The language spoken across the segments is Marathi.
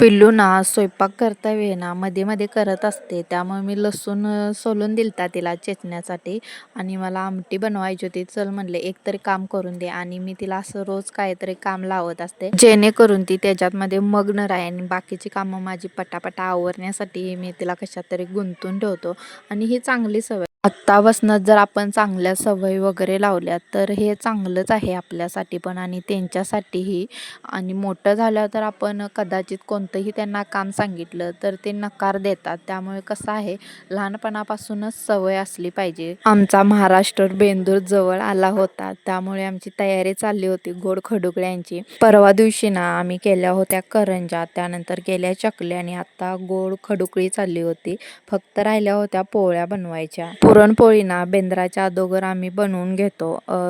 पिल्लू ना स्वयंपाक करता वेळेना मध्ये-मध्ये करत असते. त्यामुळे मी लसूण सोलून दिलता तिला चेचण्यासाठी आणि मला आमटी बनवायची होती. चल म्हणले एकतरी काम करून दे आणि मी तिला असं रोज काहीतरी काम लावत असते. जेणेकरून ती त्याच्यामध्ये मग्न राहील आणि बाकीची कामं माझी पटापटा आवरण्यासाठी मी तिला कशात तरी गुंतून ठेवतो आणि ही चांगली सवय. आत्तापासूनच जर आपण चांगल्या सवयी वगैरे लावल्या तर हे चांगलंच आहे आपल्यासाठी पण आणि त्यांच्यासाठीही. आणि मोठं झालं तर आपण कदाचित कोणतंही त्यांना काम सांगितलं तर ते नकार देतात. त्यामुळे कसं आहे लहानपणापासूनच सवय असली पाहिजे. आमचा महाराष्ट्र बेंदूर जवळ आला होता त्यामुळे आमची तयारी चालली होती गोड खडुकळ्यांची. परवा दिवशी ना आम्ही केल्या होत्या करंजा, त्यानंतर केल्या चकल्या आणि आता गोड खडुकळी चालली होती. फक्त राहिल्या होत्या पोळ्या बनवायच्या. पुरणपोळी ना बेंद्राच्या अगोदर आम्ही बनवून घेतो.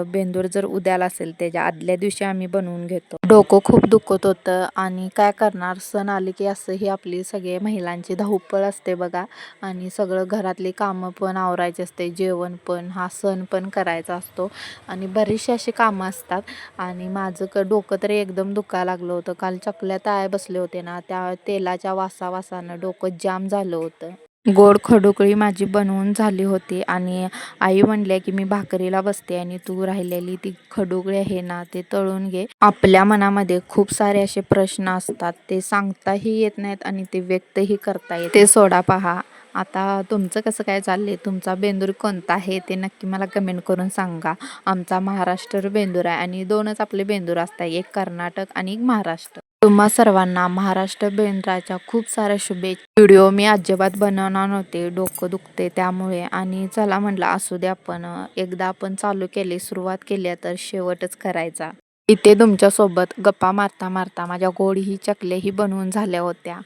बेंदूर जर उद्याला असेल त्याच्या आदल्या दिवशी आम्ही बनवून घेतो. डोकं खूप दुखत होतं आणि काय करणार, सण आले की असं ही आपली सगळे महिलांची धावपळ असते बघा. आणि सगळं घरातली कामं पण आवरायची असते, जेवण पण, हा सण पण करायचा असतो आणि बरीचशी अशी कामं असतात. आणि माझं डोकं तरी एकदम दुखायला लागलं होतं. काल चकल्या तळायला बसले होते ना, त्या तेलाच्या वासानं डोकं जाम झालं होतं. गोड खडुकळी माझी बनवून झाली होती आणि आई म्हणल्या की मी भाकरीला बसते आणि तू राहिलेली ती खडुकळी आहे ना ते तळून घे. आपल्या मनामध्ये खूप सारे असे प्रश्न असतात, ते सांगताही येत नाहीत आणि ते व्यक्तही करता येत ते सोडा पहा. आता तुमचं कसं काय चाललंय, तुमचा बेंदूर कोणता आहे ते नक्की मला कमेंट करून सांगा. आमचा महाराष्ट्र बेंदूर आहे आणि दोनच आपले बेंदूर असतात, एक कर्नाटक आणि एक महाराष्ट्र. तुम्हा सर्वांना महाराष्ट्र बेंद्राच्या खूप साऱ्या शुभेच्छा. व्हिडिओ मी अजिबात बनवणार नव्हते, डोकं दुखते त्यामुळे. आणि चला म्हटलं असू द्या, पण एकदा आपण चालू केले, सुरुवात केली तर शेवटच करायचा. इथे तुमच्यासोबत गप्पा मारता मारता माझ्या गोड ही चकल्याही बनवून झाल्या होत्या.